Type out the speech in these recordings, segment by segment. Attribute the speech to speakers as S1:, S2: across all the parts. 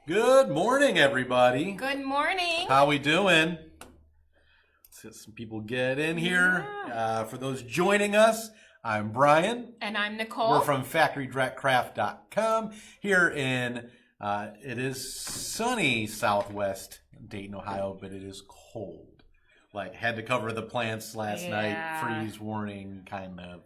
S1: Good morning, everybody.
S2: Good morning.
S1: How we doing? Let's get some people get in here. For those joining us, I'm Brian.
S2: And I'm Nichole.
S1: We're from FactoryDirectCraft.com here in, it is sunny southwest Dayton, Ohio, but it is cold. Like, had to cover the plants last night, freeze warning, kind of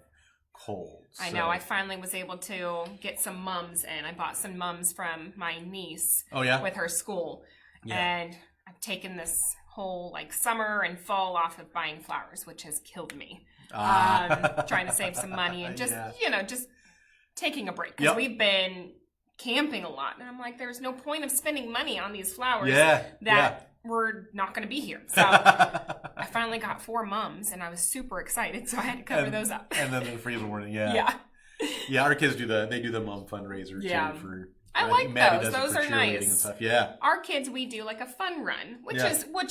S1: cold.
S2: I know. I finally was able to get some mums in. I bought some mums from my niece with her school. Yeah. And I've taken this whole summer and fall off of buying flowers, which has killed me. Trying to save some money and just, just taking a break. Because we've been camping a lot. And I'm like, there's no point of spending money on these flowers that we're not going to be here. So I finally got 4 mums and I was super excited. So I had to cover those up.
S1: And then the freeze warning, Yeah, our kids do the mum fundraiser too for...
S2: I like
S1: Maddie
S2: those. Those are nice.
S1: And stuff. Yeah.
S2: Our kids, we do a fun run, which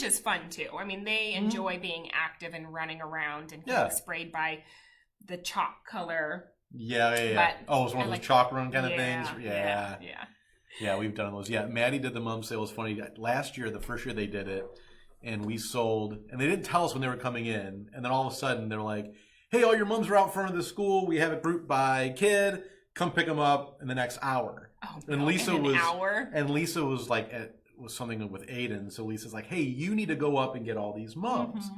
S2: is fun too. I mean, they enjoy being active and running around and getting sprayed by the chalk color.
S1: Yeah. But it was one of those chalk run kind of things. Yeah, we've done those. Yeah, Maddie did the mum sale. It was funny. Last year, the first year they did it, and we sold, and they didn't tell us when they were coming in, and then all of a sudden they're like, "Hey, all your mums are out front of the school. We have it grouped by kid. Come pick them up in the next hour." And Lisa was was something with Aiden. So Lisa's like, "Hey, you need to go up and get all these mums."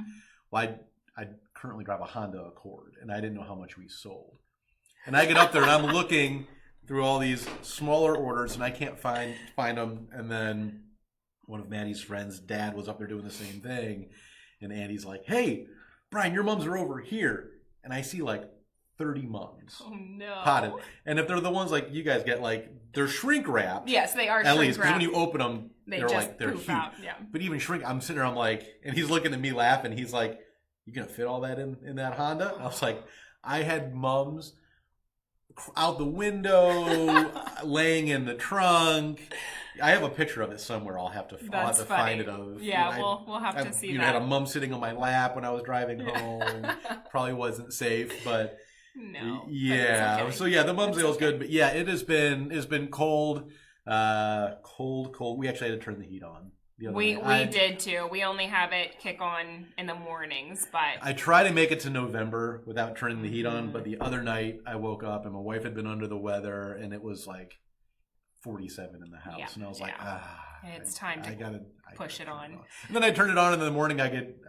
S1: Well, I currently drive a Honda Accord, and I didn't know how much we sold. And I get up there and I'm looking through all these smaller orders, and I can't find them. And then one of Maddie's friends' dad was up there doing the same thing, and Andy's like, "Hey, Brian, your mums are over here," and I see 30 mums.
S2: Oh no!
S1: Potted, and if they're the ones you guys get, they're shrink wrapped.
S2: Yes, they are.
S1: At least because when you open them, they're huge.
S2: Out, yeah.
S1: But even shrink, I'm sitting there, I'm like, and he's looking at me laughing. He's like, "You gonna fit all that in that Honda?" I was like, I had mums out the window, laying in the trunk. I have a picture of it somewhere. I'll have to find it.
S2: We'll have to see that.
S1: I had a mum sitting on my lap when I was driving home. Probably wasn't safe, but.
S2: No.
S1: Yeah.
S2: Okay.
S1: So the mum sale is good, but it's been cold, cold. We actually had to turn the heat on.
S2: We did too. We only have it kick on in the mornings, but
S1: I try to make it to November without turning the heat on. But the other night I woke up and my wife had been under the weather, and it was 47 in the house, and I was like,
S2: it's time to push it on.
S1: And then I turned it on, and in the morning I get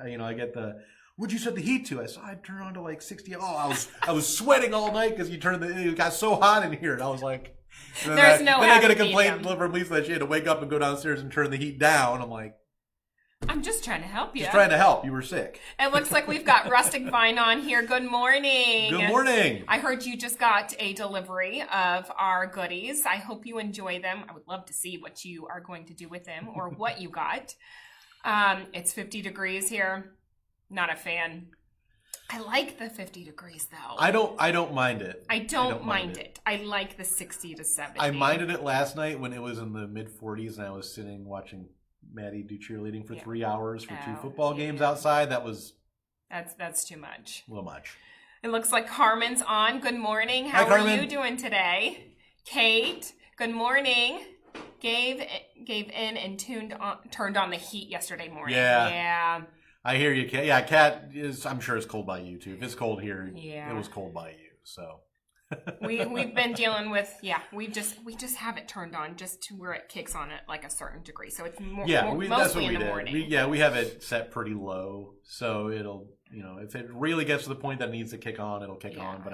S1: the. What'd you set the heat to? I said, I'd turn it on to 60. Oh, I was sweating all night because it got so hot in here. And I was like,
S2: then I
S1: get a complaint from Lisa that she had to wake up and go downstairs and turn the heat down. I'm like,
S2: I'm just trying to help you.
S1: Just trying to help. You were sick.
S2: It looks like we've got Rustic Vine on here. Good morning.
S1: Good morning.
S2: I heard you just got a delivery of our goodies. I hope you enjoy them. I would love to see what you are going to do with them or what you got. It's 50 degrees here. Not a fan. I like the 50 degrees though.
S1: I don't mind it.
S2: I don't mind it. I like the 60 to 70.
S1: I minded it last night when it was in the mid 40s and I was sitting watching Maddie do cheerleading for 3 hours for 2 football games outside. That's
S2: too much.
S1: A little much.
S2: It looks like Carmen's on. Good morning. How are you doing today? Kate, good morning. Gave in and turned on the heat yesterday morning.
S1: Yeah. I hear you, Kat. Yeah, Kat I'm sure it's cold by you too. If it's cold here, it was cold by you. So
S2: we've been dealing with we just have it turned on just to where it kicks on at a certain degree. So it's mostly in the morning.
S1: We have it set pretty low, so it'll if it really gets to the point that it needs to kick on, it'll kick on. But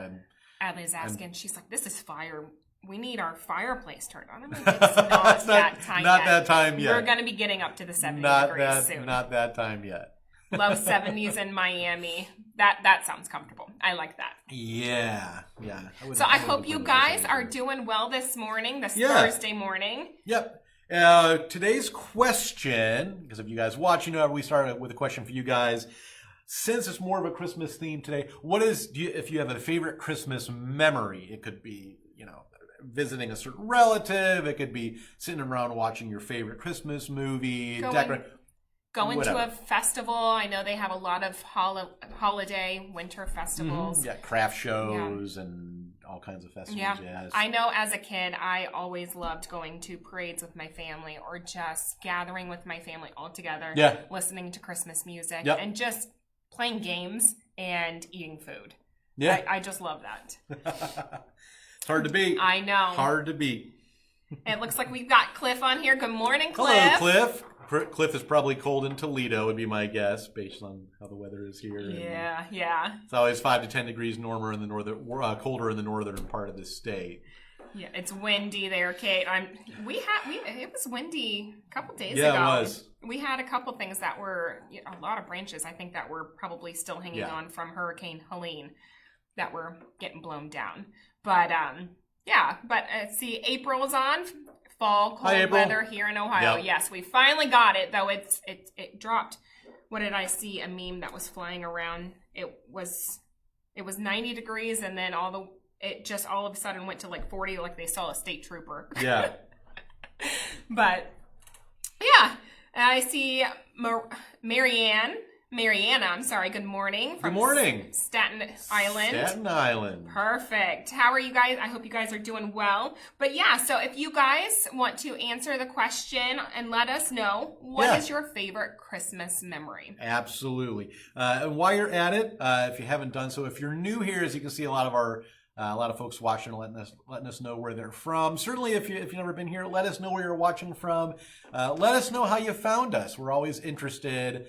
S2: Adley's asking, she's like, "This is fire. We need our fireplace turned on." I'm like, "It's not that time
S1: not
S2: yet.
S1: That time yet.
S2: We're going to be getting up to the 70 degrees soon.
S1: Not that time yet."
S2: Low 70s in Miami. That sounds comfortable. I like that.
S1: Yeah.
S2: So I hope you guys are doing well this morning, Thursday morning.
S1: Yep. Today's question, because if you guys watch, we started with a question for you guys. Since it's more of a Christmas theme today, if you have a favorite Christmas memory? It could be, visiting a certain relative. It could be sitting around watching your favorite Christmas movie.
S2: Going to a festival. I know they have a lot of holiday winter festivals.
S1: Mm-hmm. Yeah, craft shows and all kinds of festivals.
S2: Yeah. I know as a kid, I always loved going to parades with my family or just gathering with my family all together, listening to Christmas music and just playing games and eating food. Yeah. I just love that.
S1: It's hard to beat.
S2: I know.
S1: Hard to beat.
S2: It looks like we've got Cliff on here. Good morning, Cliff.
S1: Hello, Cliff. Cliff is probably cold in Toledo, would be my guess, based on how the weather is here.
S2: Yeah.
S1: It's always 5 to 10 degrees colder in the northern part of the state.
S2: Yeah, it's windy there, Kate. It was windy a couple days ago.
S1: Yeah, it was.
S2: We had a couple things that were a lot of branches, I think, that were probably still hanging on from Hurricane Helene that were getting blown down. But see, April's on. Fall cold weather here in Ohio. Yep. Yes, we finally got it, though it dropped. What did I see? A meme that was flying around. It was 90 degrees, and then it just all of a sudden went to like 40, like they saw a state trooper.
S1: Yeah.
S2: But yeah, I see Mariana, I'm sorry, good morning.
S1: Good morning.
S2: Staten Island.
S1: Staten Island.
S2: Perfect. How are you guys? I hope you guys are doing well. But yeah, so if you guys want to answer the question and let us know, what is your favorite Christmas memory?
S1: Absolutely. And while you're at it, if you haven't done so, if you're new here, as you can see, a lot of folks watching, letting us know where they're from. Certainly, if you've never been here, let us know where you're watching from. Let us know how you found us. We're always interested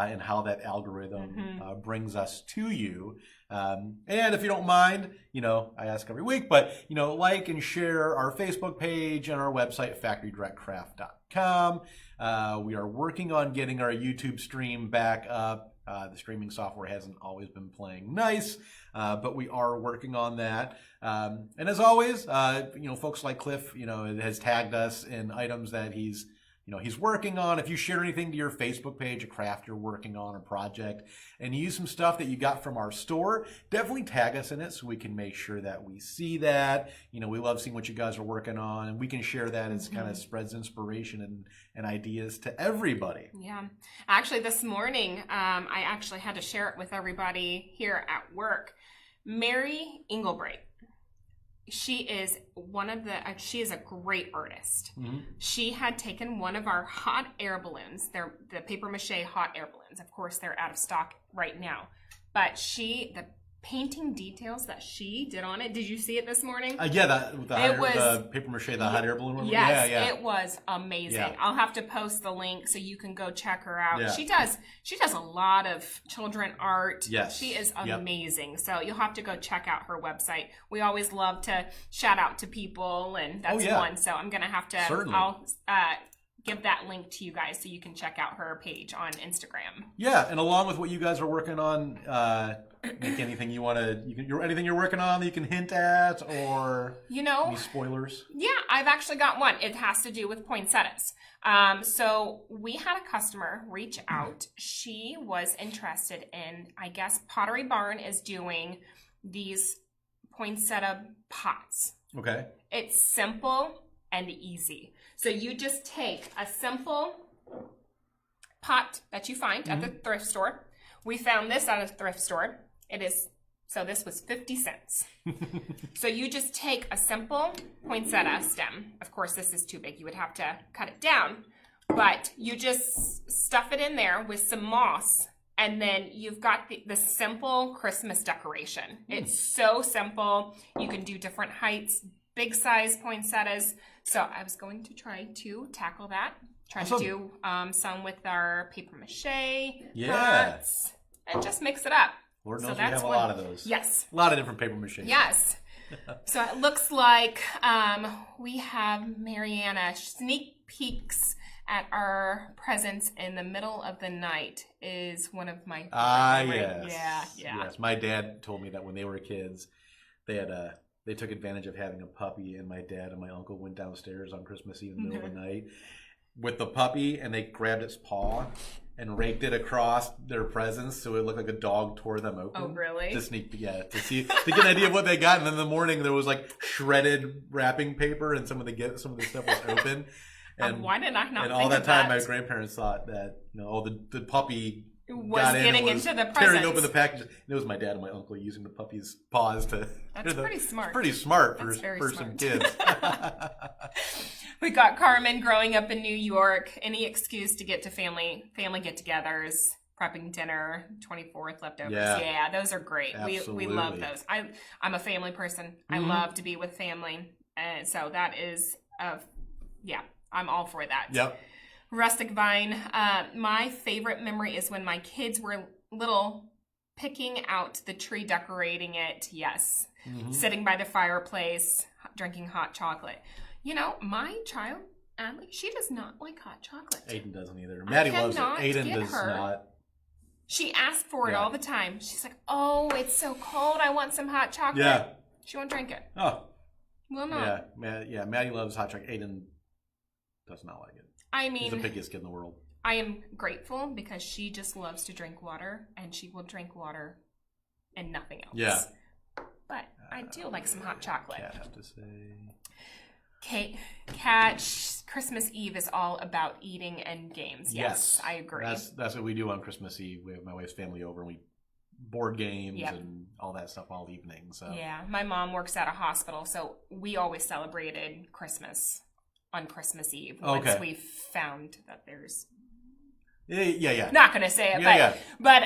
S1: in how that algorithm brings us to you. And if you don't mind, I ask every week, but like and share our Facebook page and our website, factorydirectcraft.com. We are working on getting our YouTube stream back up. The streaming software hasn't always been playing nice, but we are working on that. And as always, folks like Cliff, has tagged us in items that he's working on. If you share anything to your Facebook page, a craft you're working on, a project, and you use some stuff that you got from our store, definitely tag us in it so we can make sure that we see that. We love seeing what you guys are working on, and we can share that as kind of spreads inspiration and ideas to everybody.
S2: Yeah. Actually, this morning, I actually had to share it with everybody here at work. Mary Engelbreit. She is she is a great artist. Mm-hmm. She had taken one of our hot air balloons. They're the paper mache hot air balloons. Of course, they're out of stock right now. But the painting details that she did on it. Did you see it this morning?
S1: The paper mache, the hot air balloon one?
S2: Yes,
S1: yeah.
S2: It was amazing. Yeah. I'll have to post the link so you can go check her out.
S1: Yeah.
S2: She does a lot of children art.
S1: Yes.
S2: She is amazing. Yep. So you'll have to go check out her website. We always love to shout out to people, and that's one. So I'm going to have to,
S1: certainly.
S2: I'll give that link to you guys so you can check out her page on Instagram.
S1: Yeah, and along with what you guys are working on, anything you want to, anything you're working on that you can hint at, or any spoilers?
S2: Yeah, I've actually got one. It has to do with poinsettias. So we had a customer reach out. She was interested in, I guess, Pottery Barn is doing these poinsettia pots.
S1: Okay.
S2: It's simple and easy. So you just take a simple pot that you find at the thrift store. We found this at a thrift store. This was 50 cents. So you just take a simple poinsettia stem. Of course, this is too big. You would have to cut it down. But you just stuff it in there with some moss. And then you've got the simple Christmas decoration. It's so simple. You can do different heights, big size poinsettias. So I was going to try to tackle that. Trying to do some with our paper mache pots and just mix it up.
S1: Lord knows we have a lot of those.
S2: Yes.
S1: A lot of different paper mache.
S2: Yes. So it looks like we have Mariana sneak peeks at our presents in the middle of the night is one of my favorite.
S1: Yes. Yes. My dad told me that when they were kids, they took advantage of having a puppy, and my dad and my uncle went downstairs on Christmas Eve in the middle of the night with the puppy, and they grabbed its paw and raked it across their presents so it looked like a dog tore them open.
S2: Oh, really?
S1: To get an idea of what they got. And then in the morning there was like shredded wrapping paper, and some of the stuff was open.
S2: And why did I not?
S1: And all that time, my grandparents thought that the puppy
S2: was getting into the presents.
S1: Tearing open the package. It was my dad and my uncle using the puppy's paws to...
S2: That's pretty smart.
S1: Pretty smart for
S2: smart.
S1: some kids.
S2: We got Carmen growing up in New York. Any excuse to get to family get-togethers, prepping dinner, 24th leftovers. Yeah, those are great. We love those. I'm a family person. I love to be with family. And so that is, I'm all for that.
S1: Yep.
S2: Rustic Vine. My favorite memory is when my kids were little, picking out the tree, decorating it. Yes. Sitting by the fireplace, drinking hot chocolate. You know, my child, Adley, she does not like hot chocolate.
S1: Aiden doesn't either. Maddie loves it. Aiden does not.
S2: She asks for it all the time. She's like, "Oh, it's so cold. I want some hot chocolate."
S1: Yeah.
S2: She won't drink it.
S1: Oh.
S2: Will not.
S1: Yeah. Maddie loves hot chocolate. Aiden does not like it.
S2: I mean,
S1: he's the pickiest kid in the world.
S2: I am grateful because she just loves to drink water, and she will drink water and nothing else.
S1: Yeah.
S2: But I do like some hot chocolate.
S1: I have to say.
S2: Catch Christmas Eve is all about eating and games. Yes, I agree.
S1: That's what we do on Christmas Eve. We have my wife's family over and we board games and all that stuff all evening. So
S2: yeah, my mom works at a hospital, so we always celebrated Christmas on Christmas Eve once we found that there's not gonna say it, but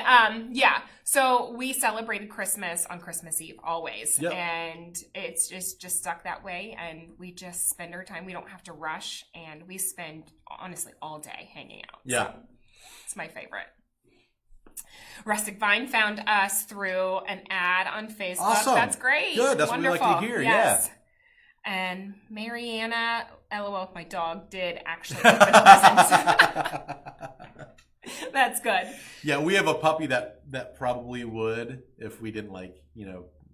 S2: so we celebrated Christmas on Christmas Eve always, and it's just stuck that way, and we just spend our time. We don't have to rush, and we spend honestly all day hanging out. So it's my favorite. Rustic Vine found us through an ad on Facebook.
S1: Awesome.
S2: That's great.
S1: Good. That's
S2: wonderful.
S1: What we like to hear.
S2: Yes. And Mariana, LOL, my dog did actually open presents. That's good.
S1: Yeah, we have a puppy that probably would if we didn't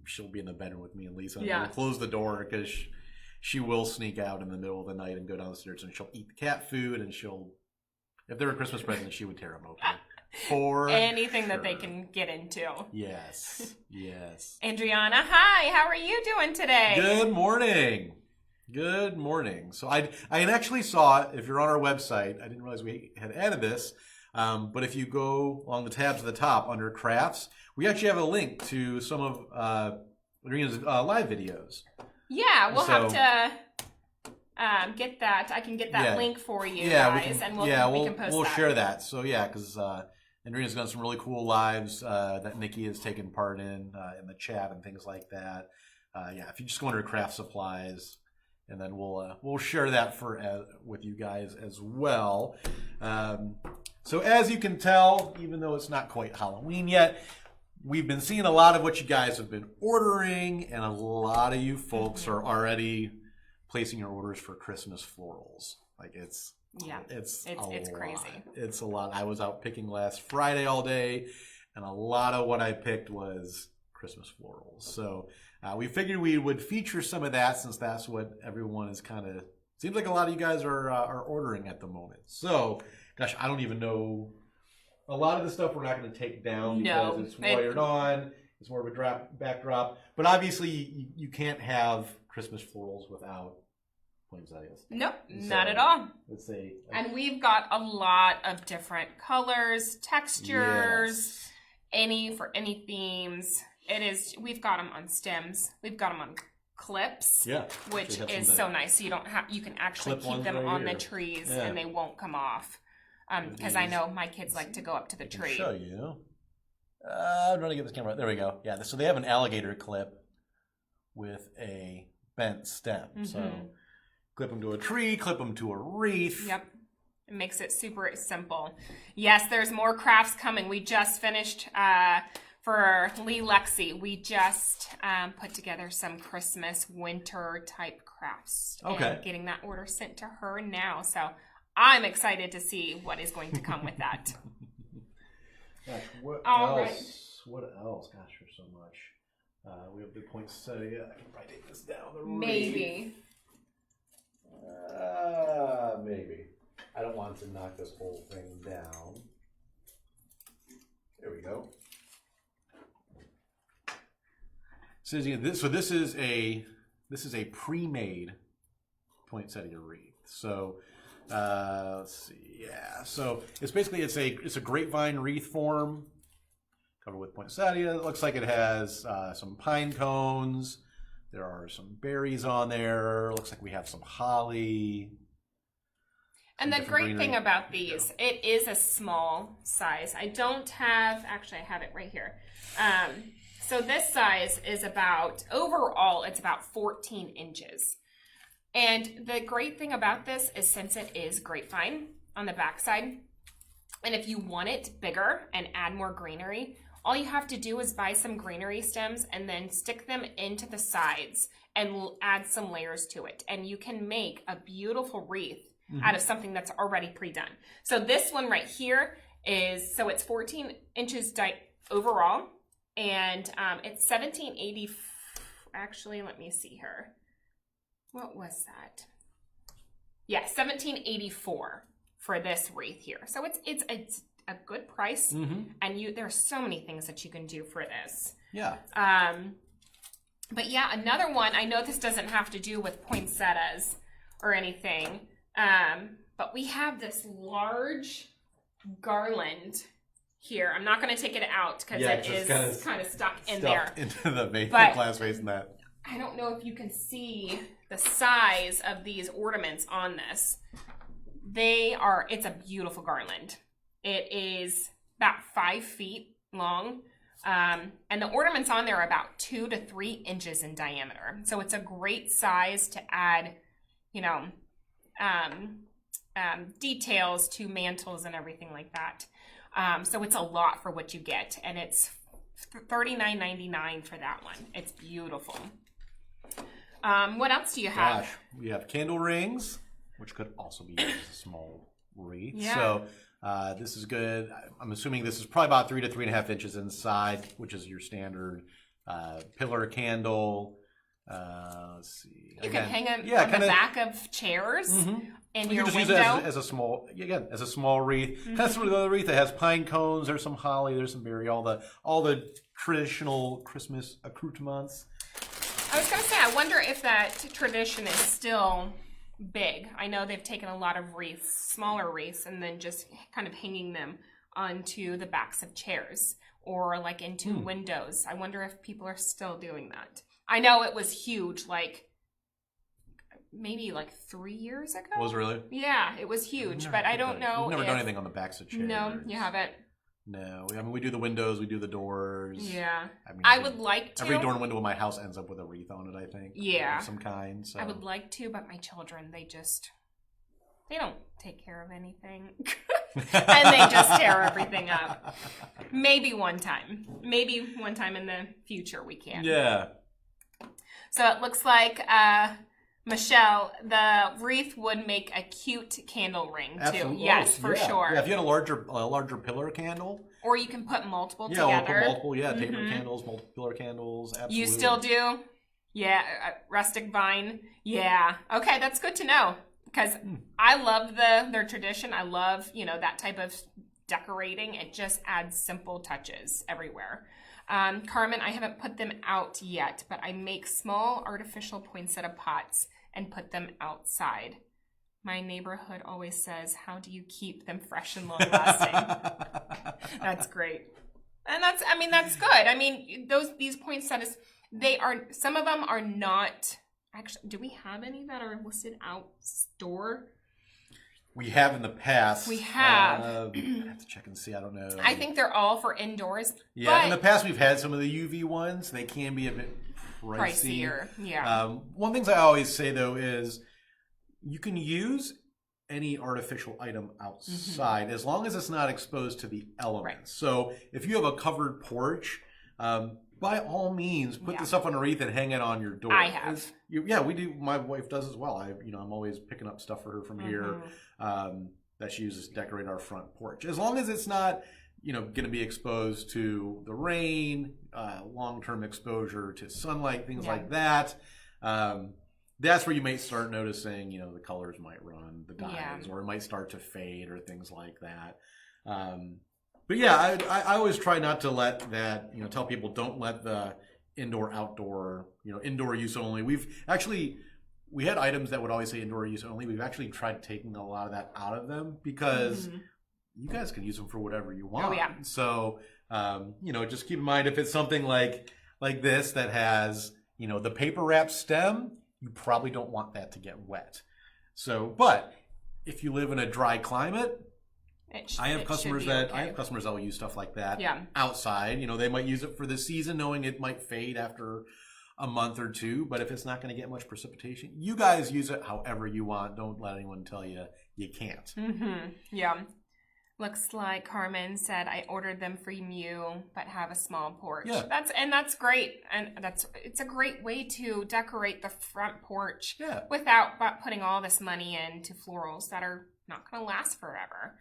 S1: she'll be in the bedroom with me and Lisa. And we'll close the door because she will sneak out in the middle of the night and go downstairs and she'll eat the cat food and if there were Christmas presents, she would tear them open. For
S2: anything that they can get into.
S1: Yes.
S2: Adriana, hi. How are you doing today?
S1: Good morning. So I actually saw, if you're on our website, I didn't realize we had added this, but if you go along the tabs at the top under crafts, we actually have a link to some of Adriana's live videos.
S2: Yeah, we'll have to get that. I can get that link for you guys, and we can post that.
S1: We'll share that. So because Adriana's done some really cool lives that Nikki has taken part in the chat and things like that. If you just go under craft supplies, and then we'll share that with you guys as well. So as you can tell, even though it's not quite Halloween yet, we've been seeing a lot of what you guys have been ordering, and a lot of you folks are already placing your orders for Christmas florals. It's crazy. It's a lot. I was out picking last Friday all day, and a lot of what I picked was Christmas florals. So we figured we would feature some of that since that's what everyone is seems like a lot of you guys are ordering at the moment. So, gosh, I don't even know. A lot of the stuff we're not going to take down because it's wired on. It's more of a backdrop. But obviously, you can't have Christmas florals without poinsettias.
S2: Nope, not at all.
S1: Let's see.
S2: And we've got a lot of different colors, textures, for any themes. We've got them on stems. We've got them on clips, which is so nice. So you can actually keep them on the trees and they won't come off. Because I know my kids like to go up to the tree.
S1: I'll show you. I'm trying to get this camera. There we go. Yeah, so they have an alligator clip with a bent stem. So clip them to a tree, clip them to a wreath.
S2: Yep. It makes it super simple. Yes, there's more crafts coming. We just finished for Lee Lexi. We just put together some Christmas winter type crafts.
S1: Okay.
S2: And getting that order sent to her now. So I'm excited to see what is going to come with that.
S1: Gosh, what else? What else? Gosh, there's so much. We have the poinsettia. I can probably take this down the road.
S2: Maybe.
S1: Maybe. I don't want to knock this whole thing down. There we go. So this is a pre-made poinsettia wreath. So Let's see. Yeah. So it's basically it's a grapevine wreath form covered with poinsettia. It looks like it has some pine cones. There are some berries on there. Looks like we have some holly.
S2: And the great thing about these, it is a small size. I don't have, actually I have it right here. So this size is overall, it's about 14 inches. And the great thing about this is since it is grapevine on the backside, and if you want it bigger and add more greenery, all you have to do is buy some greenery stems and then stick them into the sides and add some layers to it. And you can make a beautiful wreath out of something that's already pre-done. So this one right here it's 14 inches overall, and it's 1780. Actually, let me see here. What was that? Yeah, 1784 for this wreath here. So it's a good price, and there's so many things that you can do for this.
S1: Yeah.
S2: But yeah, another one. I know this doesn't have to do with poinsettias or anything. But we have this large garland here. I'm not going to take it out because it is kind of stuck in there.
S1: Into the glass vase and that.
S2: I don't know if you can see the size of these ornaments on this. It's a beautiful garland. It is about 5 feet long. And the ornaments on there are about 2 to 3 inches in diameter. So it's a great size to add, details to mantles and everything like that. So it's a lot for what you get, and it's $39.99 for that one. It's beautiful. What else do you have?
S1: Gosh, we have candle rings, which could also be used as a small wreath.
S2: Yeah.
S1: So this is good. I'm assuming this is probably about 3 to 3.5 inches inside, which is your standard pillar candle. Let's see.
S2: You can hang them on the back of chairs in your window. Use it
S1: as a small wreath. That's what the other wreath. It has pine cones. There's some holly. There's some berry. All the traditional Christmas accoutrements.
S2: I was going to say, I wonder if that tradition is still big. I know they've taken a lot of wreaths, smaller wreaths, and then just kind of hanging them onto the backs of chairs or like into windows. I wonder if people are still doing that. I know it was huge, maybe 3 years ago.
S1: Was it really?
S2: Yeah, it was huge, but I don't know.
S1: We've never done anything on the backs of chairs.
S2: No, you haven't.
S1: No, we do the windows, we do the doors.
S2: Yeah, I would like to.
S1: Every door and window in my house ends up with a wreath on it, I think.
S2: Yeah,
S1: of some kind. So
S2: I would like to, but my children, they don't take care of anything, and they just tear everything up. Maybe one time in the future we can.
S1: Yeah.
S2: So it looks like, Michelle, the wreath would make a cute candle ring too.
S1: Absolutely.
S2: Yes, for sure.
S1: Yeah, if you had a larger pillar candle.
S2: Or you can put multiple together.
S1: Yeah, or put multiple, taper candles, multiple pillar candles. Absolutely.
S2: You still do? Yeah, rustic vine. Yeah. Okay, that's good to know. Because I love their tradition. I love, that type of decorating. It just adds simple touches everywhere. Carmen, I haven't put them out yet, but I make small artificial poinsettia pots and put them outside. My neighborhood always says, how do you keep them fresh and long lasting? That's great. And that's good. These poinsettias, some of them are not, actually, do we have any that are listed outdoor?
S1: We have in the past.
S2: We have.
S1: I have to check and see. I don't know.
S2: I think they're all for indoors.
S1: Yeah, in the past we've had some of the UV ones. They can be a bit
S2: pricier. Yeah.
S1: One thing I always say though is you can use any artificial item outside as long as it's not exposed to the elements. Right. So if you have a covered porch, by all means, put this up on a wreath and hang it on your door.
S2: I have.
S1: We do. My wife does as well. I'm always picking up stuff for her from here that she uses to decorate our front porch. As long as it's not, going to be exposed to the rain, long-term exposure to sunlight, things like that. That's where you might start noticing, the colors might run, the dyes, or it might start to fade or things like that. But yeah, I always try not to let that, tell people don't let the indoor, outdoor, indoor use only. we had items that would always say indoor use only. We've actually tried taking a lot of that out of them because you guys can use them for whatever you want.
S2: Oh, yeah.
S1: So, just keep in mind if it's something like this that has, the paper wrap stem, you probably don't want that to get wet. So, but if you live in a dry climate, I have customers that will use stuff like that outside. They might use it for the season, knowing it might fade after a month or two. But if it's not going to get much precipitation, you guys use it however you want. Don't let anyone tell you you can't.
S2: Yeah. Looks like Carmen said, I ordered them from you, but have a small porch.
S1: Yeah.
S2: That's great. And it's a great way to decorate the front porch without putting all this money into florals that are not going to last forever.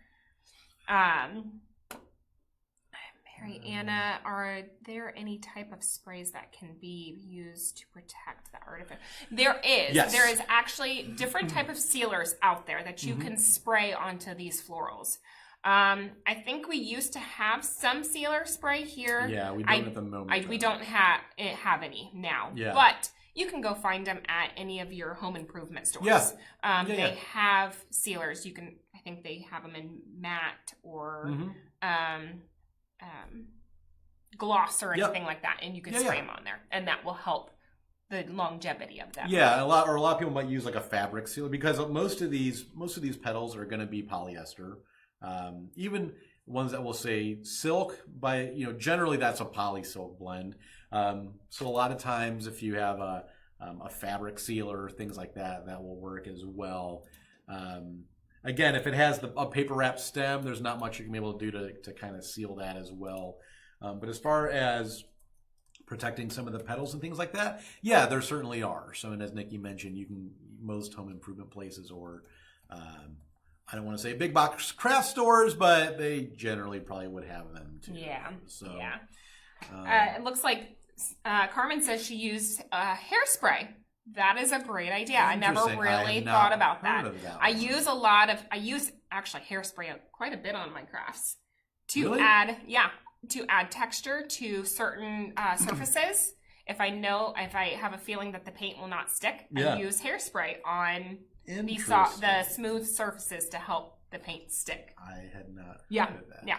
S2: Mary Anna, are there any type of sprays that can be used to protect the artificial? There is.
S1: Yes.
S2: There is actually different type of sealers out there that you can spray onto these florals. I think we used to have some sealer spray here.
S1: Yeah, we don't at the moment.
S2: We don't have any now. Yeah. But you can go find them at any of your home improvement stores. Yeah. They have sealers. I think they have them in matte or gloss or anything like that, and you can spray them on there, and that will help the longevity of them.
S1: Yeah, a lot of people might use like a fabric sealer because most of these petals are going to be polyester. Even ones that will say silk, generally that's a poly silk blend. So a lot of times if you have a fabric sealer, things like that will work as well. Again, if it has a paper wrap stem, there's not much you can be able to do to kind of seal that as well. But as far as protecting some of the petals and things like that, yeah, there certainly are. So, and as Nikki mentioned, most home improvement places or I don't want to say big box craft stores, but they generally probably would have them too.
S2: Yeah. So it looks like Carmen says she used hairspray. That is a great idea. I never really thought about that. I use actually hairspray quite a bit on my crafts to add texture to certain surfaces. If I have a feeling that the paint will not stick, I use hairspray on the smooth surfaces to help the paint stick.
S1: I had not heard of that.
S2: Yeah.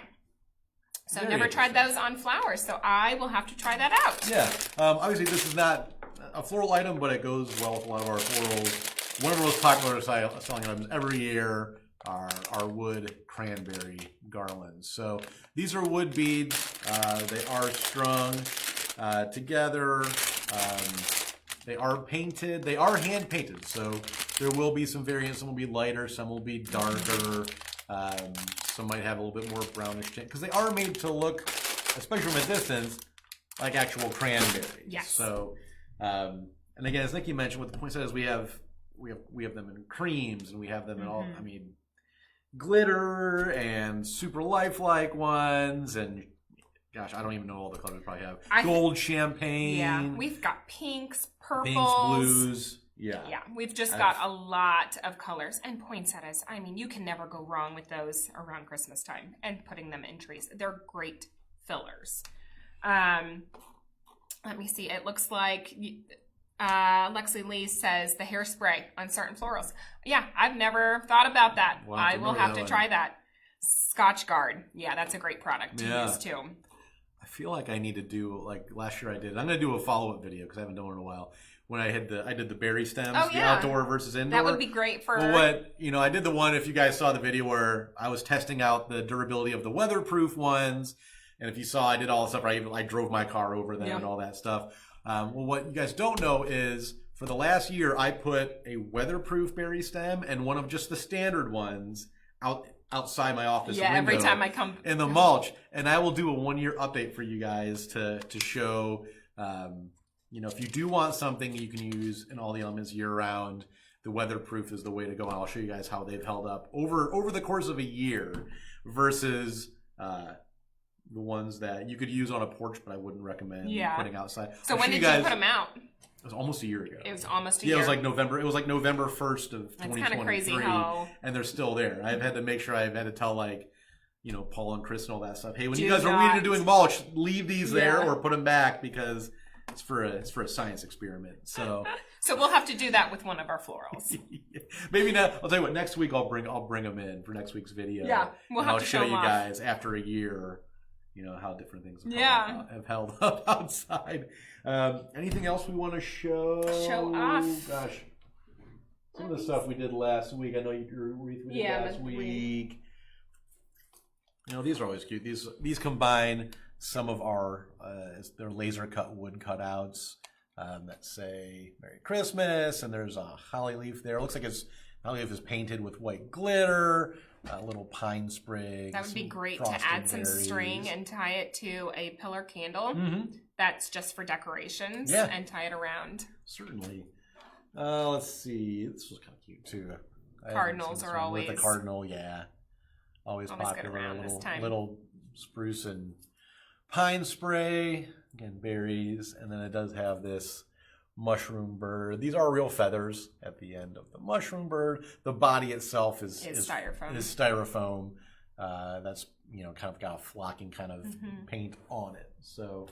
S2: So I've never tried those on flowers, so I will have to try that out.
S1: Yeah. Obviously, this is not a floral item, but it goes well with a lot of our florals. One of our most popular selling items every year are our wood cranberry garlands. So these are wood beads. They are strung together. They are painted. They are hand painted. So there will be some variants. Some will be lighter. Some will be darker. Some might have a little bit more brownish tint because they are made to look, especially from a distance, like actual cranberries.
S2: Yes.
S1: So, and again, as Nikki mentioned, with the poinsettias, we have them in creams, and we have them in all. I mean, glitter and super lifelike ones, and gosh, I don't even know all the colors we probably have. Gold champagne.
S2: Yeah, we've got pinks, purples,
S1: blues. Yeah.
S2: Yeah, we've just got a lot of colors. And poinsettias, I mean, you can never go wrong with those around Christmas time and putting them in trees. They're great fillers. Let me see. It looks like Lexi Lee says the hairspray on certain florals. Yeah, I've never thought about that. I will have to try that. Scotch Guard. Yeah, that's a great product to use too.
S1: I feel like I need to do, like last year I did. I'm going to do a follow-up video because I haven't done it in a while. When I did the berry stems, the outdoor versus indoor.
S2: That would be great for...
S1: Well, I did the one, if you guys saw the video, where I was testing out the durability of the weatherproof ones. And if you saw, I did all the stuff. I drove my car over them and all that stuff. Well, what you guys don't know is, for the last year, I put a weatherproof berry stem and one of just the standard ones outside my office window.
S2: Every time I come...
S1: in the mulch. And I will do a 1-year update for you guys to show... if you do want something you can use in all the elements year-round, the weatherproof is the way to go. And I'll show you guys how they've held up over the course of a year versus the ones that you could use on a porch, but I wouldn't recommend putting outside.
S2: So when did you put them out?
S1: It was almost a year ago.
S2: It was almost a year.
S1: Yeah, it was like November. It was like November 1st of 2023.
S2: That's kind of crazy how...
S1: And they're still there. I've had to make sure I've had to tell Paul and Chris and all that stuff. Hey, when you guys are reading or doing mulch, leave these there or put them back because... It's for a science experiment. So
S2: we'll have to do that with one of our florals.
S1: Maybe not. I'll tell you what. Next week I'll bring them in for next week's video.
S2: Yeah,
S1: I'll show you guys after a year. How different things have held up outside. Anything else we want to show?
S2: Show off.
S1: Gosh, some of the stuff we did last week. I know you did last week. These are always cute. These combine some of our they're laser cut wood cutouts that say Merry Christmas, and there's a holly leaf there. It looks like holly leaf is painted with white glitter. A little pine sprig.
S2: That would be great to add some string and tie it to a pillar candle. That's just for decorations and tie it around.
S1: Certainly. Let's see. This was kind of cute too.
S2: Cardinals are always
S1: with the cardinal. Always popular. Little spruce and pine spray. Again, berries, and then it does have this mushroom bird. These are real feathers at the end of the mushroom bird. The body itself is styrofoam. That's kind of got a flocking kind of paint on it. So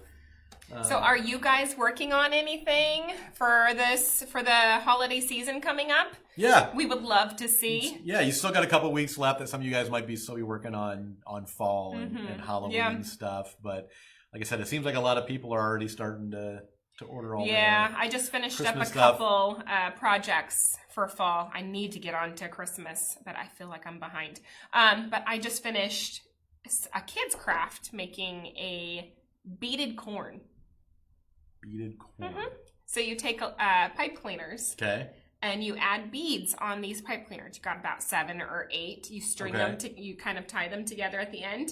S1: are you guys working on anything for the holiday season coming up? Yeah,
S2: we would love to see.
S1: Yeah, you still got a couple weeks left that some of you guys might be still working on fall and Halloween stuff. But like I said, it seems like a lot of people are already starting to order all
S2: I just finished
S1: Christmas
S2: up a couple projects for fall. I need to get on to Christmas, but I feel like I'm behind. But I just finished a kid's craft making a beaded corn.
S1: Beaded corn.
S2: So you take pipe cleaners.
S1: Okay.
S2: And you add beads on these pipe cleaners. You got about 7 or 8. You string them, you kind of tie them together at the end.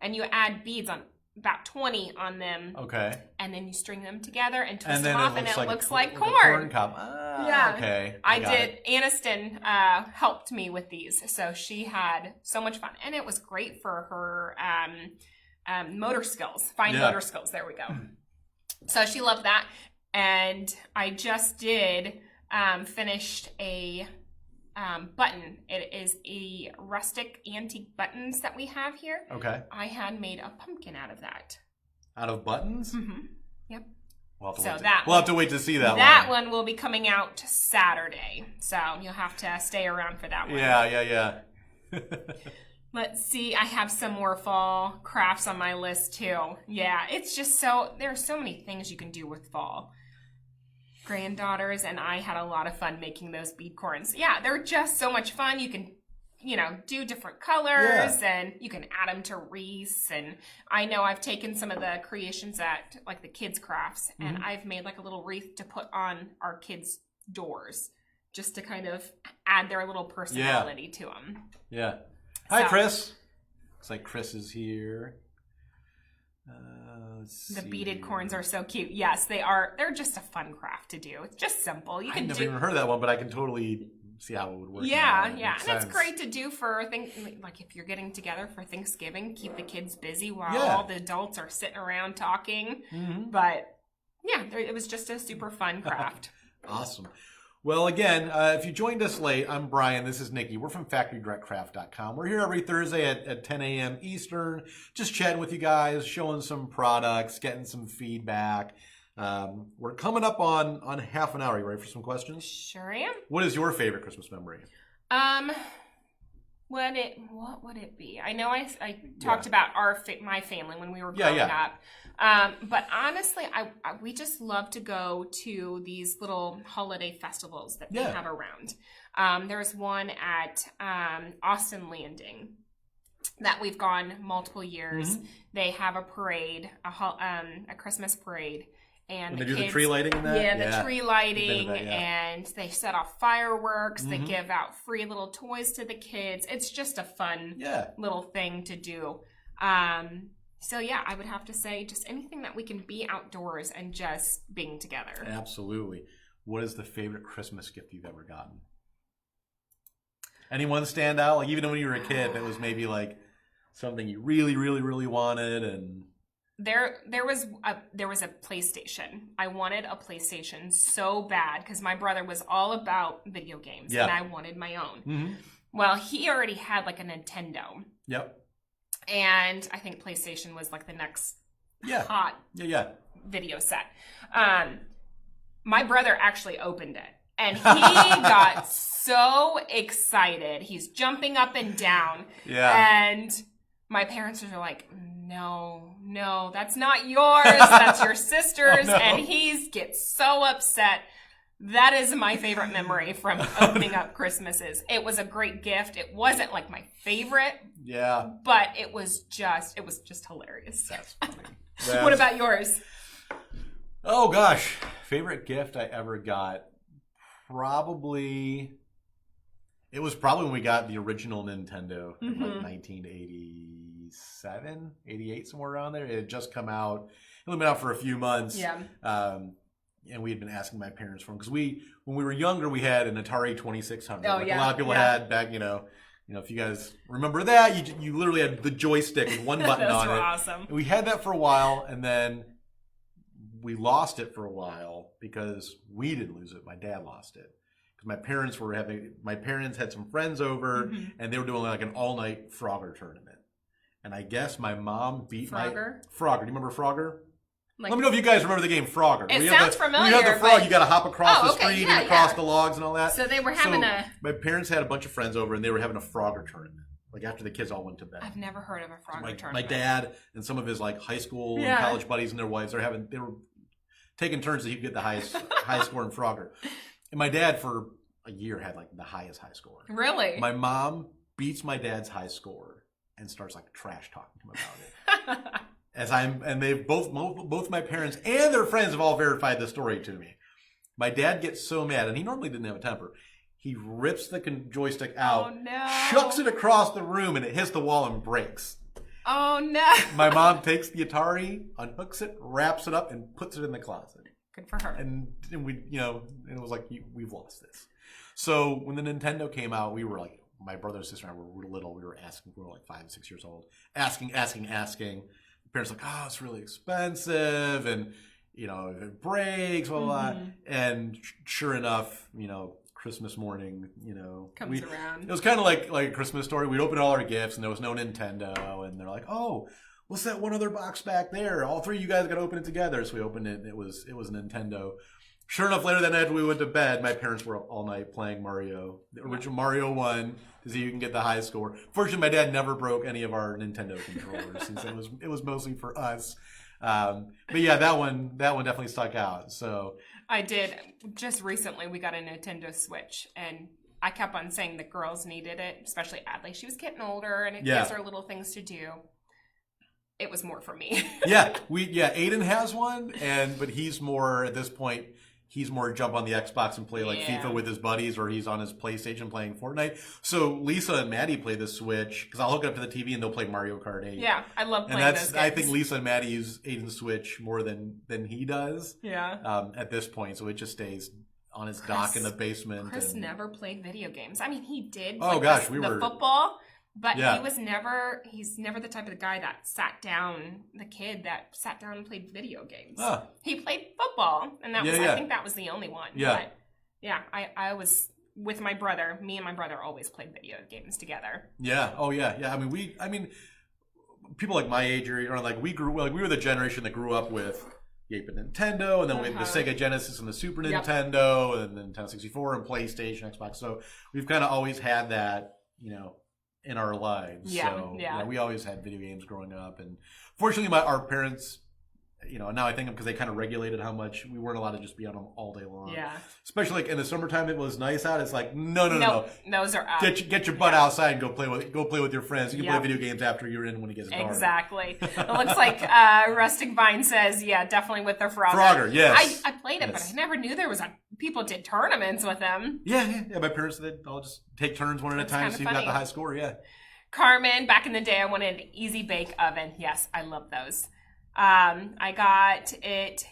S2: And you add beads on about 20 on them. Okay. And then you string them together and twist them off, and it looks like corn.
S1: Corn cob. Okay.
S2: Aniston helped me with these, so she had so much fun, and it was great for her motor skills, motor skills. There we go. So she loved that, and I just finished a button. It is a rustic antique buttons that we have here. Okay. I had made a pumpkin out of that.
S1: Out of buttons?
S2: Yep.
S1: We'll have to wait to see that one.
S2: That one will be coming out Saturday, so you'll have to stay around for that one.
S1: Yeah.
S2: Let's see. I have some more fall crafts on my list too. Yeah, it's just there are so many things you can do with fall. Granddaughters and I had a lot of fun making those bead corns. Yeah, they're just so much fun. You can, do different colors and you can add them to wreaths. And I know I've taken some of the creations at like the kids' crafts and I've made like a little wreath to put on our kids' doors just to kind of add their little personality to them.
S1: Yeah. Hi, Chris. Looks like Chris is here.
S2: The beaded corns are so cute. Yes, they are. They're just a fun craft to do. It's just simple.
S1: I've never even heard of that one, but I can totally see how it would work.
S2: Yeah. And it's great to do for things like if you're getting together for Thanksgiving, keep the kids busy while all the adults are sitting around talking. But it was just a super fun craft.
S1: Awesome. Well, again, if you joined us late, I'm Brian. This is Nikki. We're from FactoryDirectCraft.com. We're here every Thursday at 10 a.m. Eastern, just chatting with you guys, showing some products, getting some feedback. We're coming up on half an hour. You ready for some questions?
S2: Sure am.
S1: What is your favorite Christmas memory?
S2: What would it be? I know I talked about my family when we were growing up. But honestly, we just love to go to these little holiday festivals that they have around. There's one at Austin Landing that we've gone multiple years. They have a parade, a Christmas parade. And
S1: they do the tree lighting in that?
S2: Yeah, the tree lighting, and they set off fireworks. They give out free little toys to the kids. It's just a fun little thing to do. So I would have to say just anything that we can be outdoors and just being together.
S1: Absolutely. What is the favorite Christmas gift you've ever gotten? Anyone stand out? Like even when you were a kid, that was maybe like something you really, really, really wanted and...
S2: There was a PlayStation. I wanted a PlayStation so bad because my brother was all about video games and I wanted my own. Well, he already had like a Nintendo. Yep. And I think PlayStation was like the next hot video set. My brother actually opened it. And he got so excited. He's jumping up and down.
S1: Yeah.
S2: And my parents were like, no, that's not yours. That's your sister's.
S1: Oh, no.
S2: And he gets so upset. That is my favorite memory from opening up Christmases. It was a great gift. It wasn't like my favorite.
S1: Yeah.
S2: But it was just hilarious.
S1: That's funny.
S2: What about yours?
S1: Oh, gosh. Favorite gift I ever got? It was probably when we got the original Nintendo in like 1987, 88, somewhere around there. It had just come out. It had been out for a few months.
S2: Yeah.
S1: And we had been asking my parents for them because when we were younger, we had an Atari 2600.
S2: Oh,
S1: like
S2: yeah.
S1: A lot of people had back, if you guys remember that, you literally had the joystick with one button on it.
S2: Those were awesome.
S1: And we had that for a while, and then we lost it for a while because we didn't lose it. My dad lost it because my parents had some friends over, and they were doing like an all-night Frogger tournament. And I guess my mom beat
S2: Frogger?
S1: Frogger. Do you remember Frogger?
S2: Like,
S1: let me know if you guys remember the game Frogger.
S2: It sounds familiar.
S1: You have the frog, you got to hop across the
S2: okay,
S1: screen and across the logs and all that.
S2: So they were having
S1: My parents had a bunch of friends over, and they were having a Frogger tournament. Like after the kids all went to bed.
S2: I've never heard of a Frogger tournament.
S1: My dad and some of his like high school and college buddies and their wives, they were taking turns so he could get the highest score in Frogger. And my dad for a year had like the highest high score.
S2: Really?
S1: My mom beats my dad's high score and starts like trash talking to him about it. And they both my parents and their friends have all verified the story to me. My dad gets so mad, and he normally didn't have a temper. He rips the joystick out, chucks it across the room, and it hits the wall and breaks.
S2: Oh no!
S1: My mom takes the Atari, unhooks it, wraps it up, and puts it in the closet.
S2: Good for her.
S1: And we, and it was like, we've lost this. So when the Nintendo came out, we were like, my brother and sister and I were little. We were like 5 and 6 years old, asking. Parents were like, oh, it's really expensive, and if it breaks, blah blah. And sure enough, Christmas morning,
S2: comes around.
S1: It was kind of like a Christmas story. We'd open all our gifts, and there was no Nintendo, and they're like, oh, what's that one other box back there? All three of you guys got to open it together. So we opened it, and it was Nintendo. Sure enough, later that night when we went to bed, my parents were up all night playing Mario, the original Mario 1, to see who can get the high score. Fortunately, my dad never broke any of our Nintendo controllers, since it was mostly for us. But yeah, that one definitely stuck out. So
S2: I did. Just recently, we got a Nintendo Switch, and I kept on saying the girls needed it, especially Adley. She was getting older, and it gives her little things to do. It was more for me. Aiden has one, but he's more at this point. He's more jump on the Xbox and play like FIFA with his buddies, or he's on his PlayStation playing Fortnite. So Lisa and Maddie play the Switch because I'll hook it up to the TV and they'll play Mario Kart 8. Yeah, I love playing those games.
S1: I think Lisa and Maddie use Aiden's Switch more than he does.
S2: Yeah.
S1: At this point, so it just stays on his dock in the basement.
S2: Chris never played video games. I mean, he did.
S1: Oh gosh, we were
S2: football. But he's never the type of guy that sat down and played video games. He played football, and I think that was the only one.
S1: Yeah.
S2: But yeah, I was with my brother. Me and my brother always played video games together.
S1: Yeah. Oh yeah. Yeah. I mean, people like my age are like we were the generation that grew up with the 8-bit Nintendo, and then we had the Sega Genesis and the Super Nintendo, and then Nintendo 64 and PlayStation, Xbox. So we've kind of always had that, in our lives. We always had video games growing up, and fortunately our parents, now I think because they kind of regulated how much we weren't allowed to just be on them all day long.
S2: Yeah.
S1: Especially like in the summertime, it was nice out. It's like no.
S2: Those are up.
S1: Get your butt outside and go play with your friends. You can play video games after you're in when it gets dark.
S2: Exactly. It looks like Rustic Vine says, definitely with their Frogger.
S1: Frogger, yes.
S2: I played it, but I never knew there was people did tournaments with them.
S1: Yeah. My parents did. I'll just take turns one at a time, so you got the high score. Yeah.
S2: Carmen, back in the day, I wanted an easy bake oven. Yes, I love those. I got it,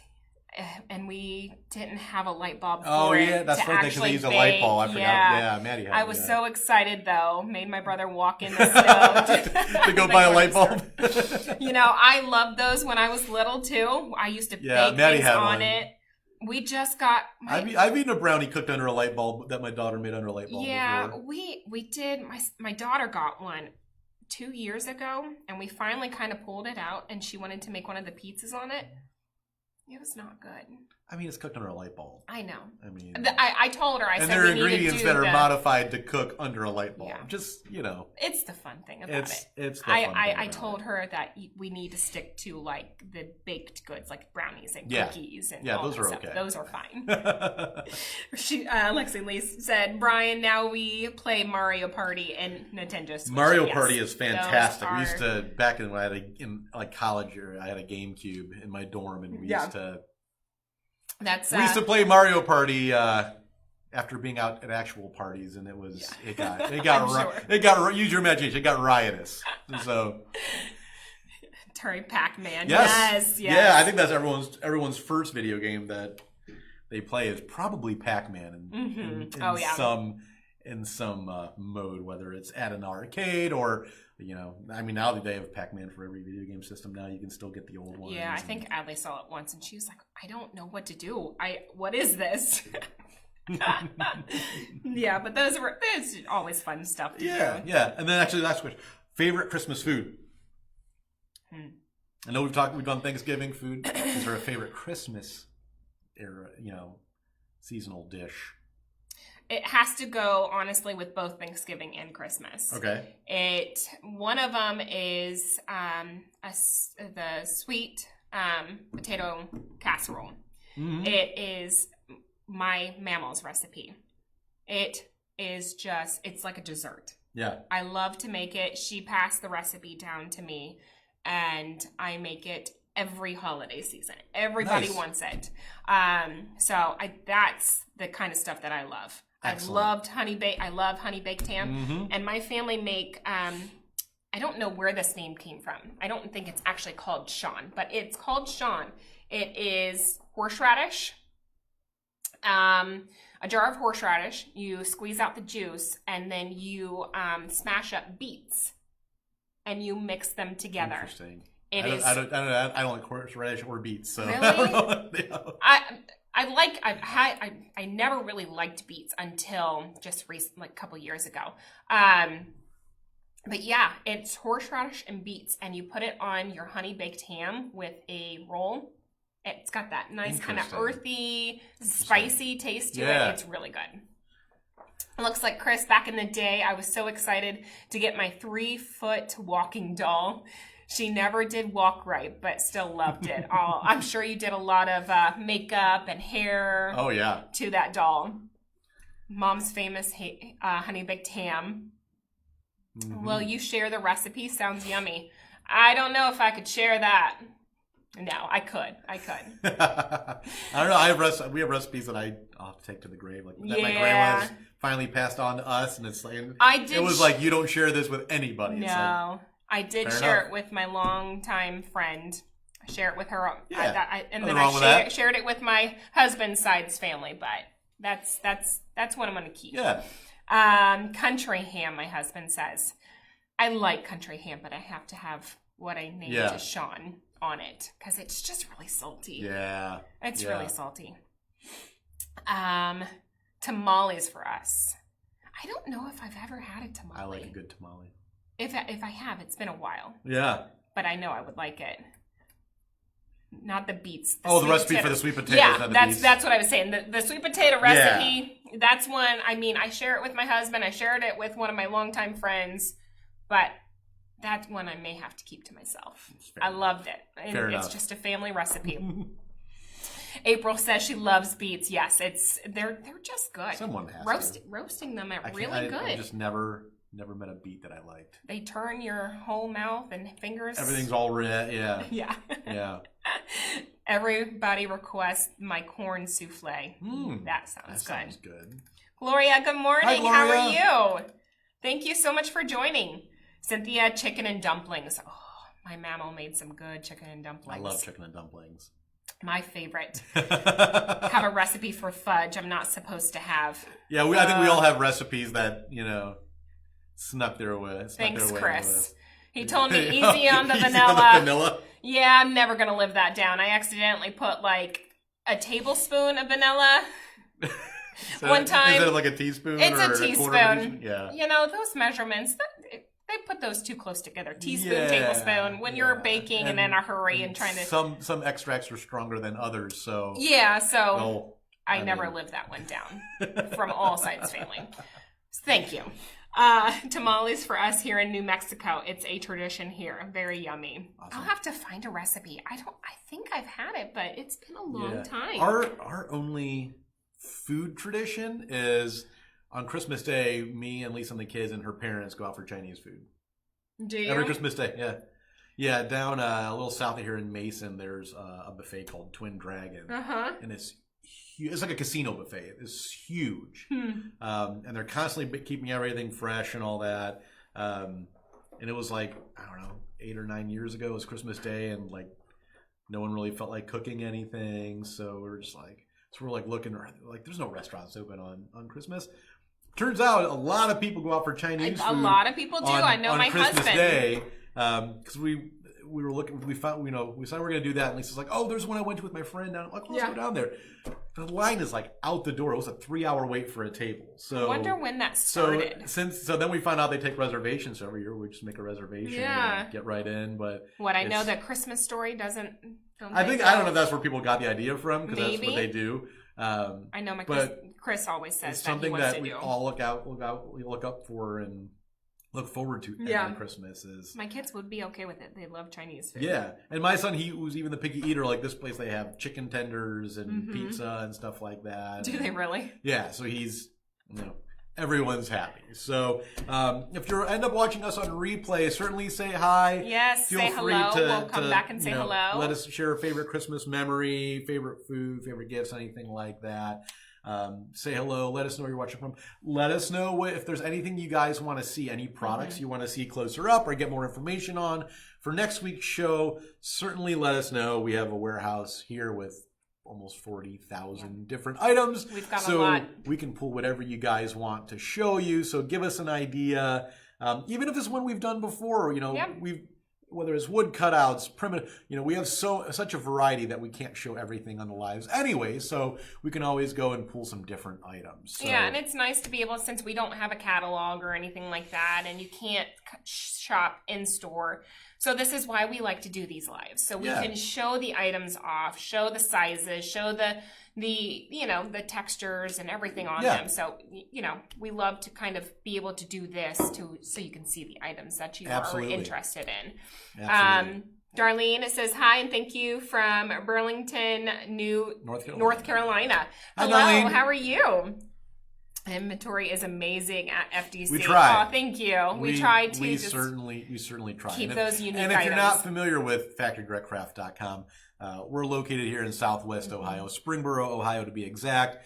S2: and we didn't have a light bulb for it.
S1: Oh, yeah, that's funny because they use a light bulb. I forgot. Yeah, Maddie had
S2: I was so excited, though. Made my brother walk in the snow
S1: to go buy a light bulb.
S2: I loved those when I was little, too. I used to bake things on it. We just got...
S1: I've eaten a brownie cooked under a light bulb that my daughter made under a light bulb before.
S2: We did. My daughter got one 2 years ago, and we finally kind of pulled it out, and she wanted to make one of the pizzas on it. It was not good.
S1: I mean, it's cooked under a light bulb.
S2: I know.
S1: I mean,
S2: I told her. I said,
S1: there are
S2: we need
S1: ingredients
S2: to do
S1: that are modified to cook under a light bulb.
S2: Yeah.
S1: Just
S2: it's the fun thing about it.
S1: It's the fun thing
S2: I
S1: about
S2: told
S1: it.
S2: her that we need to stick to like the baked goods, like brownies and cookies and all
S1: those
S2: that
S1: are
S2: stuff.
S1: okay.
S2: Those are fine. Lexi Lee said, Brian, now we play Mario Party and Nintendo Switch.
S1: Mario
S2: Yes,
S1: Party is fantastic.
S2: those
S1: We used
S2: are-
S1: to back in when I had in like college. I had a GameCube in my dorm, and we used to.
S2: That's
S1: we used to play Mario Party after being out at actual parties, and it got use your imagination. It got riotous. So
S2: Atari Pac-Man.
S1: yes.
S2: Yes.
S1: Yeah, I think that's everyone's first video game that they play is probably Pac-Man in some mode, whether it's at an arcade or. I mean, now that they have Pac-Man for every video game system, now you can still get the old ones.
S2: Yeah, I think Adley saw it once, and she was like, I don't know what to do. What is this? Yeah, but there's always fun stuff to do.
S1: Yeah. And then actually, last question. Favorite Christmas food? I know we've done Thanksgiving food. Is there a favorite Christmas era, seasonal dish?
S2: It has to go, honestly, with both Thanksgiving and Christmas.
S1: Okay.
S2: One of them is the sweet potato casserole. Mm-hmm. It is my mammal's recipe. It is it's like a dessert.
S1: Yeah.
S2: I love to make it. She passed the recipe down to me, and I make it every holiday season. Everybody wants it. So that's the kind of stuff that I love.
S1: Excellent.
S2: I love honey baked ham, and my family make. I don't know where this name came from. I don't think it's actually called Sean, but it's called Sean. It is horseradish, a jar of horseradish. You squeeze out the juice, and then you smash up beets, and you mix them together.
S1: Interesting. I don't like horseradish or beets. So
S2: really?
S1: I don't know.
S2: I never really liked beets until just like a couple years ago. But yeah, it's horseradish and beets, and you put it on your honey baked ham with a roll. It's got that nice kind of earthy, spicy taste to it. It's really good. It looks like Chris, back in the day, I was so excited to get my 3-foot walking doll. She never did walk right, but still loved it. I'm sure you did a lot of makeup and hair to that doll. Mom's famous honey baked ham. Mm-hmm. Will you share the recipe? Sounds yummy. I don't know if I could share that. No, I could. I don't
S1: know. We have recipes that I'll have to take to the grave. Like that my grandma's finally passed on to us, and it's like it was like, you don't share this with anybody.
S2: No. I did share it with my longtime friend. I share it with her. And then I shared it with my husband's side's family. But that's what I'm going to keep.
S1: Yeah.
S2: Country ham, my husband says. I like country ham, but I have to have what I named as Sean on it because it's just really salty.
S1: Yeah.
S2: It's really salty. Tamales for us. I don't know if I've ever had a tamale.
S1: I like a good tamale.
S2: If I have, it's been a while.
S1: Yeah.
S2: But I know I would like it. Not the beets.
S1: The recipe for the sweet potatoes.
S2: Yeah, that's what I was saying. The sweet potato recipe, that's one. I mean, I share it with my husband. I shared it with one of my longtime friends. But that's one I may have to keep to myself. I loved it. And it's just a family recipe. April says she loves beets. Yes, they're just good.
S1: Someone has to.
S2: Roasting them are really good.
S1: I've just never met a beet that I liked.
S2: They turn your whole mouth and fingers.
S1: Everything's all red. Yeah.
S2: Yeah.
S1: Yeah.
S2: Everybody requests my corn souffle. That sounds
S1: good.
S2: Gloria, good morning.
S1: Hi, Gloria.
S2: How are you? Thank you so much for joining. Cynthia, chicken and dumplings. Oh, my mammal made some good chicken and dumplings.
S1: I love chicken and dumplings.
S2: My favorite. Have a recipe for fudge I'm not supposed to have.
S1: Yeah, I think we all have recipes that, snuck their way.
S2: Thanks, Chris. He told me easy on the vanilla. Yeah, I'm never going to live that down. I accidentally put like a tablespoon of vanilla one time.
S1: Is it like a teaspoon?
S2: It's
S1: or
S2: a teaspoon.
S1: Yeah.
S2: Those measurements, they put those too close together. Teaspoon, tablespoon. When you're baking and in a hurry and trying to...
S1: Some extracts are stronger than others, so...
S2: Yeah, so I never lived that one down from all sides family. Thank you. Tamales for us here in New Mexico. It's a tradition here. Very yummy. Awesome. I'll have to find a recipe. I think I've had it, but it's been a long time.
S1: Our only food tradition is on Christmas Day, me and Lisa and the kids and her parents go out for Chinese food.
S2: Do you?
S1: Every Christmas Day, yeah. Yeah, down a little south of here in Mason, there's a buffet called Twin Dragon. And it's like a casino buffet. It's huge. And they're constantly keeping everything fresh and all that. And it was like, I don't know, 8 or 9 years ago. It was Christmas Day, and like no one really felt like cooking anything. So we're just like, looking, like there's no restaurants open on Christmas. Turns out a lot of people go out for Chinese food.
S2: A lot of people do. I know my
S1: Christmas
S2: husband.
S1: Day, because we were looking. We found, we decided we were going to do that. And Lisa's like, "Oh, there's one I went to with my friend down. Like, let's go down there." The line is like out the door. It was a 3-hour wait for a table. So
S2: I wonder when that started.
S1: So then we found out they take reservations every year. We just make a reservation and get right in. But
S2: I know the Christmas Story doesn't.
S1: I don't know if that's where people got the idea from, because that's what they do.
S2: I know Chris always says
S1: it's something that we all look up for and look forward to every Christmas. Is
S2: my kids would be okay with it. They love Chinese food.
S1: Yeah, and my son, he was even the picky eater. Like this place, they have chicken tenders and pizza and stuff like that.
S2: Do they really?
S1: Yeah, so he's everyone's happy. So if you end up watching us on replay, certainly say hi.
S2: Yes,
S1: Feel
S2: say
S1: free
S2: hello.
S1: To,
S2: we'll come back and say hello.
S1: Let us share a favorite Christmas memory, favorite food, favorite gifts, anything like that. Say hello. Let us know where you're watching from. Let us know if there's anything you guys want to see, any products you want to see closer up or get more information on for next week's show. Certainly let us know. We have a warehouse here with almost 40,000 different items.
S2: We've got a lot.
S1: We can pull whatever you guys want to show you. So give us an idea. Even if it's one we've done before, whether it's wood cutouts, primitive, we have such a variety that we can't show everything on the lives anyway, so we can always go and pull some different items. So.
S2: Yeah, and it's nice to be able, since we don't have a catalog or anything like that, and you can't shop in store. So this is why we like to do these lives. So we can show the items off, show the sizes, show the textures and everything on them. So, we love to kind of be able to do this so you can see the items that you are interested in. Darlene, it says, hi and thank you from Burlington, North Carolina. Hello,
S1: Darlene.
S2: How are you? Inventory is amazing at FDC.
S1: We try.
S2: Oh, thank you. We try to
S1: we certainly try.
S2: Keep those unique items.
S1: And if you're not familiar with FactoryDirectCraft.com, we're located here in Southwest Ohio, Springboro, Ohio to be exact.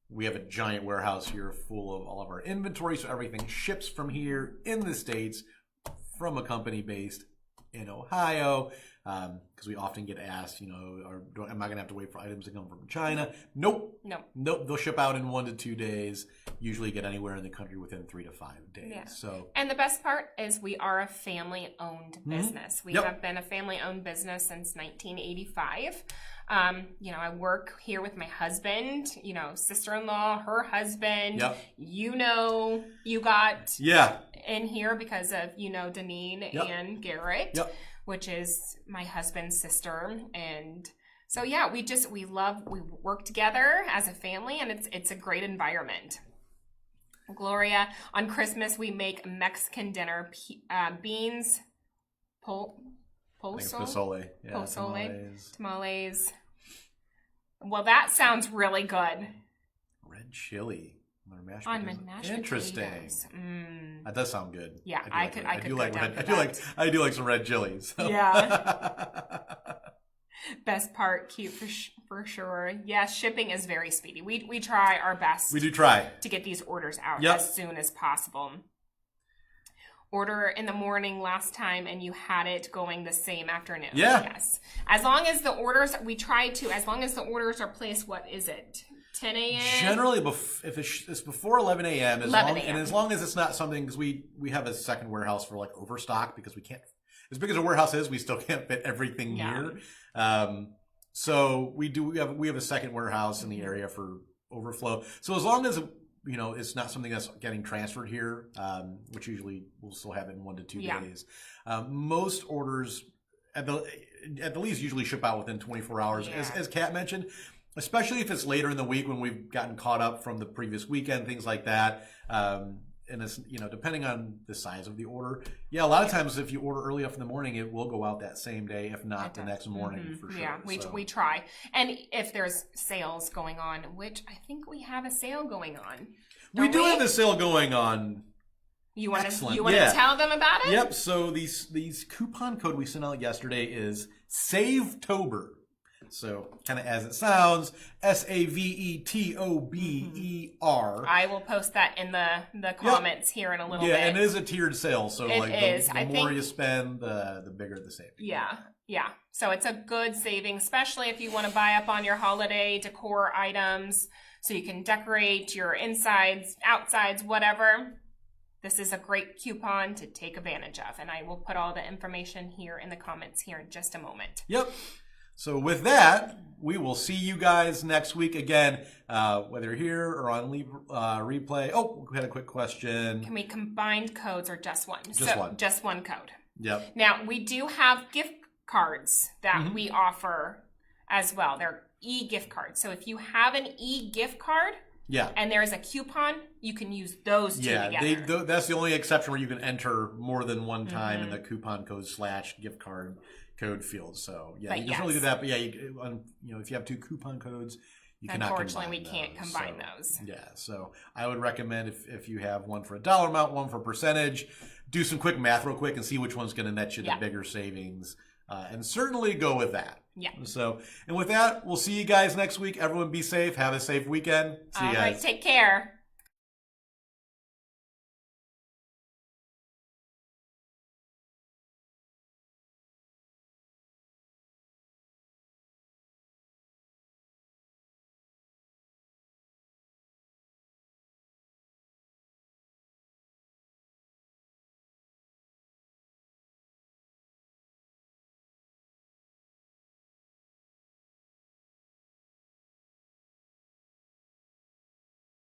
S1: We have a giant warehouse here full of all of our inventory, so everything ships from here in the States from a company based in Ohio. Because we often get asked, am I going to have to wait for items to come from China? Nope. They'll ship out in 1 to 2 days. Usually get anywhere in the country within 3 to 5 days. Yeah.
S2: And the best part is we are a family-owned business. We have been a family-owned business since 1985. I work here with my husband, sister-in-law, her husband. You got in here because of, Deneen and Garrett. Which is my husband's sister. And so, we work together as a family, and it's a great environment. Gloria, on Christmas, we make Mexican dinner, beans,
S1: pozole,
S2: tamales. Well, that sounds really good.
S1: Red chili.
S2: On mashed
S1: Interesting.
S2: Potatoes.
S1: That does sound good.
S2: Yeah, I do
S1: like some red chilies. So.
S2: Yeah. Best part, cute for sure. Yes, shipping is very speedy. We try our best.
S1: We do try
S2: to get these orders out as soon as possible. Order in the morning last time, and you had it going the same afternoon.
S1: Yeah.
S2: Yes. As long as the orders are placed, what is it? 10 a.m.
S1: Generally, if it's before 11 a.m. As long as it's not something, because we have a second warehouse for like overstock, because we can't. As big as a warehouse is, we still can't fit everything here. So we have a second warehouse in the area for overflow. So as long as it's not something that's getting transferred here, which usually we'll still have it in 1 to 2 days. Most orders at the least usually ship out within 24 hours, as Kat mentioned, especially if it's later in the week when we've gotten caught up from the previous weekend, things like that. And it's, depending on the size of the order. Yeah, a lot of times if you order early enough in the morning, it will go out that same day, if not the next morning for sure.
S2: Yeah, we try. And if there's sales going on, which I think we have a sale going on.
S1: We do have a sale going on.
S2: You want to tell them about it?
S1: Yep. So these coupon code we sent out yesterday is SAVETOBER. So kind of as it sounds, SAVETOBER.
S2: I will post that in the comments here in a little bit.
S1: Yeah, and it is a tiered sale. So the more you spend, the bigger the savings.
S2: Yeah. So it's a good saving, especially if you want to buy up on your holiday decor items so you can decorate your insides, outsides, whatever. This is a great coupon to take advantage of. And I will put all the information here in the comments here in just a moment.
S1: Yep. So with that, we will see you guys next week again, whether you're here or on replay. Oh, we had a quick question.
S2: Can we combine codes or just one?
S1: One.
S2: Just one code.
S1: Yep.
S2: Now, we do have gift cards that we offer as well. They're e-gift cards. So if you have an e-gift card and there's a coupon, you can use those two together.
S1: That's the only exception where you can enter more than one time in the coupon code / gift card code field. So you can really do that. But if you have 2 coupon codes, you cannot combine those.
S2: Unfortunately, we can't combine those.
S1: Yeah, so I would recommend if you have one for a dollar amount, one for percentage, do some quick math real quick and see which one's going to net you the bigger savings. And certainly go with that.
S2: Yeah.
S1: So, and with that, we'll see you guys next week. Everyone be safe. Have a safe weekend. See you guys.
S2: All right, take care.